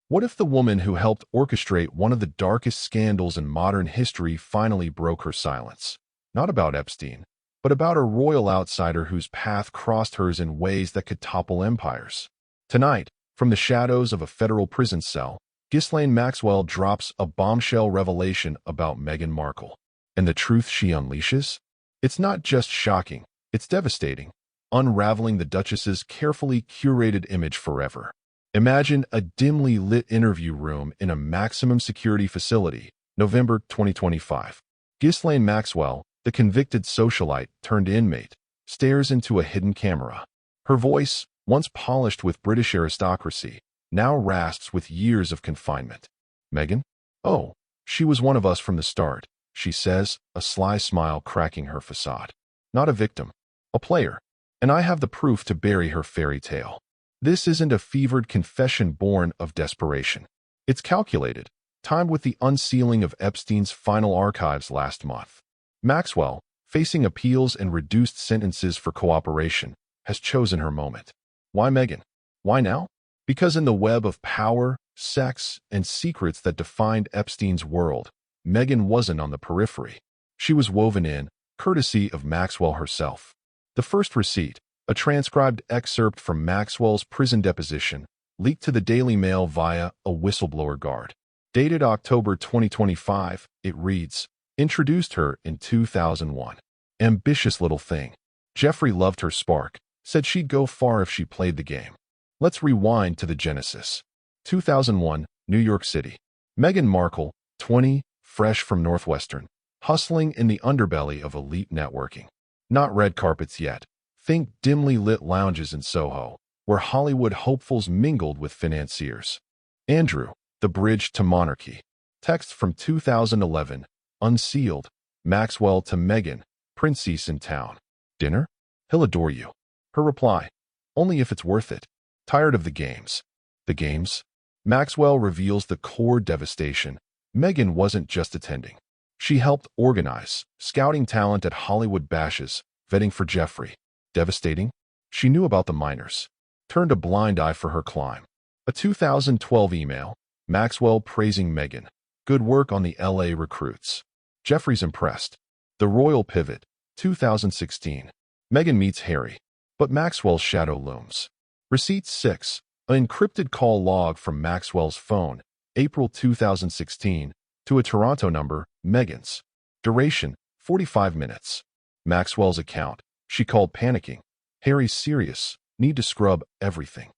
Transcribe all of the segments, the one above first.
What if the woman who helped orchestrate one of the darkest scandals in modern history finally broke her silence? Not about Epstein, but about a royal outsider whose path crossed hers in ways that could topple empires. Tonight, from the shadows of a federal prison cell, Ghislaine Maxwell drops a bombshell revelation about Meghan Markle. And the truth she unleashes? It's not just shocking, it's devastating, unraveling the Duchess's carefully curated image forever. Imagine a dimly lit interview room in a maximum security facility, November 2025. Ghislaine Maxwell, the convicted socialite turned inmate, stares into a hidden camera. Her voice, once polished with British aristocracy, now rasps with years of confinement. Meghan? Oh, she was one of us from the start, she says, a sly smile cracking her facade. Not a victim, a player. And I have the proof to bury her fairy tale. This isn't a fevered confession born of desperation. It's calculated, timed with the unsealing of Epstein's final archives last month. Maxwell, facing appeals and reduced sentences for cooperation, has chosen her moment. Why Meghan? Why now? Because in the web of power, sex, and secrets that defined Epstein's world, Meghan wasn't on the periphery. She was woven in, courtesy of Maxwell herself. The first receipt, a transcribed excerpt from Maxwell's prison deposition, leaked to the Daily Mail via a whistleblower guard. Dated October 2025, it reads, introduced her in 2001. Ambitious little thing. Jeffrey loved her spark, said she'd go far if she played the game. Let's rewind to the genesis. 2001, New York City. Meghan Markle, 20, fresh from Northwestern, hustling in the underbelly of elite networking. Not red carpets yet. Think dimly lit lounges in Soho, where Hollywood hopefuls mingled with financiers. Andrew, the bridge to monarchy. Text from 2011, unsealed. Maxwell to Meghan, princess in town. Dinner? He'll adore you. Her reply, only if it's worth it. Tired of the games. The games? Maxwell reveals the core devastation. Meghan wasn't just attending. She helped organize, scouting talent at Hollywood bashes, vetting for Jeffrey. Devastating? She knew about the minors. Turned a blind eye for her climb. A 2012 email, Maxwell praising Meghan. Good work on the LA recruits. Jeffrey's impressed. The royal pivot, 2016. Meghan meets Harry. But Maxwell's shadow looms. Receipt 6, an encrypted call log from Maxwell's phone, April 2016, to a Toronto number, Meghan's. Duration, 45 minutes. Maxwell's account. She called panicking. Harry's serious. Need to scrub everything.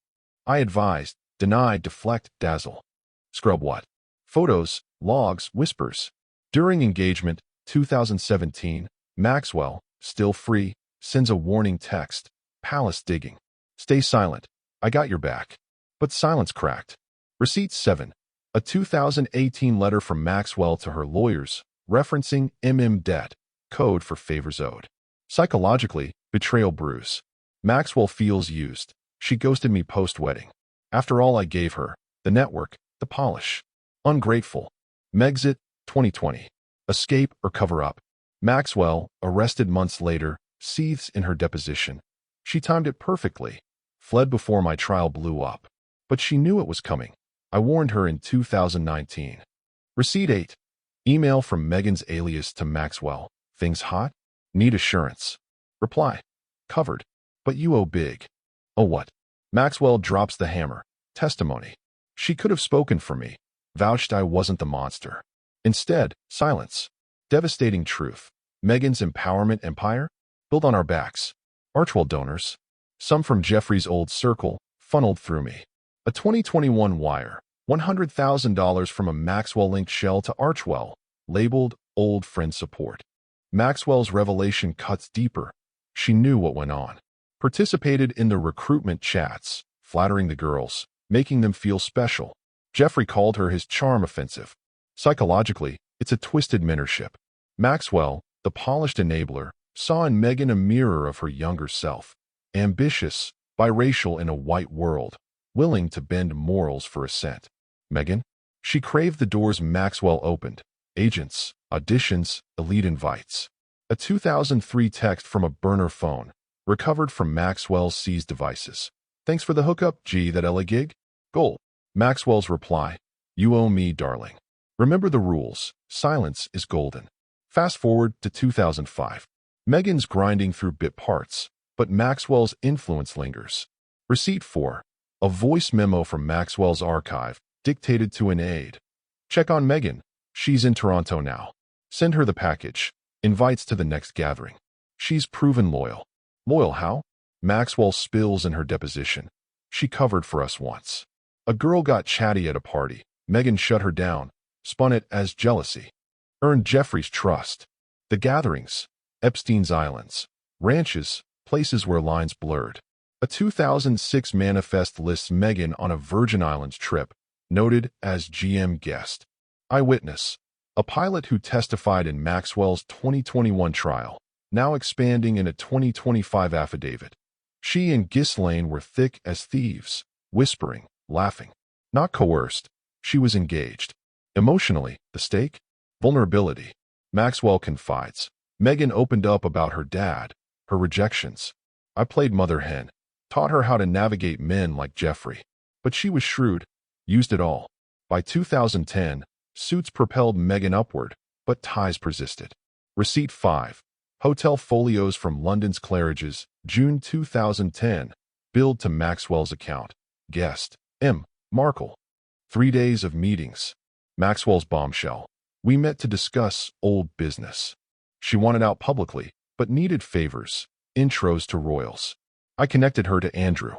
I advised. Denied. Deflect. Dazzle. Scrub what? Photos, logs, whispers. During engagement, 2017, Maxwell, still free, sends a warning text. Palace digging. Stay silent. I got your back. But silence cracked. Receipt 7. A 2018 letter from Maxwell to her lawyers, referencing debt, code for favors owed. Psychologically, betrayal bruise. Maxwell feels used. She ghosted me post-wedding. After all I gave her, the network, the polish. Ungrateful. Megxit, 2020. Escape or cover up. Maxwell, arrested months later, seethes in her deposition. She timed it perfectly. Fled before my trial blew up. But she knew it was coming. I warned her in 2019. Receipt 8. Email from Meghan's alias to Maxwell. Things hot? Need assurance. Reply. Covered. But you owe big. Oh what? Maxwell drops the hammer. Testimony. She could have spoken for me. Vouched I wasn't the monster. Instead, silence. Devastating truth. Meghan's empowerment empire? Built on our backs. Archwell donors. Some from Jeffrey's old circle, funneled through me. A 2021 wire. $100,000 from a Maxwell-linked shell to Archwell, labeled Old Friend Support. Maxwell's revelation cuts deeper. She knew what went on. Participated in the recruitment chats, flattering the girls, making them feel special. Jeffrey called her his charm offensive. Psychologically, it's a twisted mentorship. Maxwell, the polished enabler, saw in Meghan a mirror of her younger self. Ambitious, biracial in a white world, willing to bend morals for a cent. Meghan? She craved the doors Maxwell opened. Agents, auditions, elite invites. A 2003 text from a burner phone, recovered from Maxwell's seized devices. Thanks for the hookup, G, that LA gig? Goal. Maxwell's reply, "You owe me, darling. Remember the rules. Silence is golden." Fast forward to 2005. Meghan's grinding through bit parts, but Maxwell's influence lingers. Receipt 4. A voice memo from Maxwell's archive, dictated to an aide. "Check on Meghan. She's in Toronto now. Send her the package. Invites to the next gathering. She's proven loyal." Loyal how? Maxwell spills in her deposition. "She covered for us once. A girl got chatty at a party. Meghan shut her down, spun it as jealousy. Earned Jeffrey's trust. The gatherings, Epstein's Islands, ranches, places where lines blurred. A 2006 manifest lists Meghan on a Virgin Islands trip, noted as GM guest. Eyewitness, a pilot who testified in Maxwell's 2021 trial, now expanding in a 2025 affidavit. She and Ghislaine were thick as thieves, whispering, laughing. Not coerced. She was engaged. Emotionally, the stake? Vulnerability. Maxwell confides. Meghan opened up about her dad, her rejections. "I played mother hen, taught her how to navigate men like Jeffrey. But she was shrewd, used it all." By 2010, suits propelled Meghan upward, but ties persisted. Receipt 5. Hotel folios from London's Claridge's, June 2010, billed to Maxwell's account. Guest, M. Markle. 3 days of meetings. Maxwell's bombshell. "We met to discuss old business." She wanted out publicly, but needed favors, intros to royals. "I connected her to Andrew."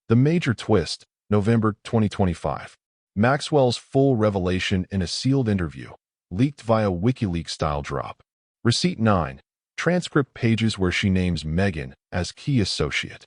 The major twist, November 2025. Maxwell's full revelation in a sealed interview, leaked via WikiLeaks-style drop. Receipt 9. Transcript pages where she names Meghan as key associate.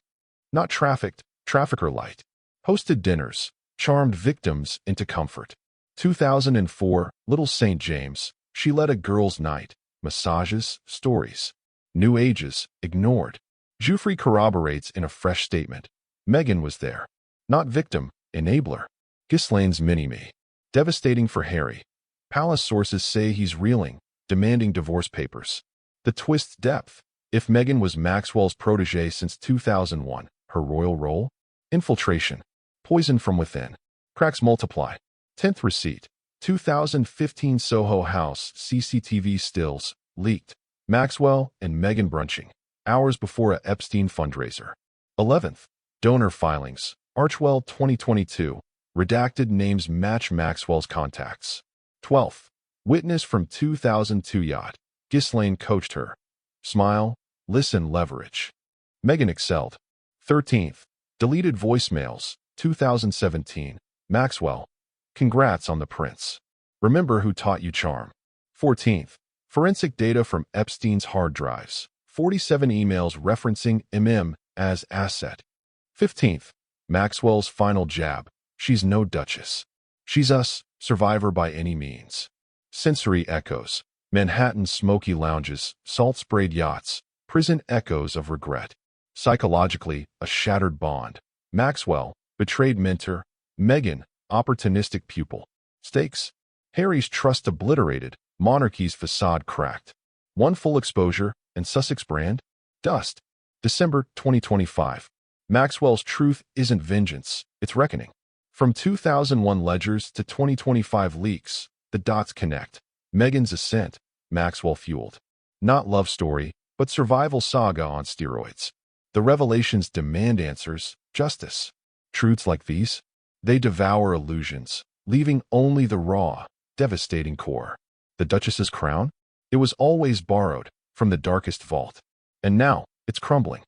Not trafficked, trafficker light. Hosted dinners, charmed victims into comfort. 2004, Little St. James, she led a girls' night, massages, stories. New Ages, ignored. Giuffre corroborates in a fresh statement. Meghan was there. Not victim, enabler. Ghislaine's mini-me. Devastating for Harry. Palace sources say he's reeling, demanding divorce papers. The twist's depth. If Meghan was Maxwell's protege since 2001, her royal role? Infiltration. Poison from within. Cracks multiply. 10th receipt. 2015 Soho House CCTV stills, leaked. Maxwell and Meghan brunching, hours before a Epstein fundraiser. 11th. Donor filings. Archwell 2022. Redacted names match Maxwell's contacts. 12th. Witness from 2002 Yacht. Ghislaine coached her. Smile, listen, leverage. Meghan excelled. 13th. Deleted voicemails. 2017. Maxwell. Congrats on the prince. Remember who taught you charm. 14th. Forensic data from Epstein's hard drives. 47 emails referencing as asset. 15th. Maxwell's final jab. She's no duchess. She's us, survivor by any means. Sensory echoes. Manhattan smoky lounges, salt-sprayed yachts, prison echoes of regret. Psychologically, a shattered bond. Maxwell, betrayed mentor. Meghan, opportunistic pupil. Stakes. Harry's trust obliterated, monarchy's facade cracked. One full exposure, and Sussex brand? Dust. December 2025. Maxwell's truth isn't vengeance, it's reckoning. From 2001 ledgers to 2025 leaks, the dots connect. Meghan's ascent, Maxwell fueled. Not love story, but survival saga on steroids. The revelations demand answers, justice. Truths like these, they devour illusions, leaving only the raw, devastating core. The Duchess's crown? It was always borrowed from the darkest vault. And now, it's crumbling.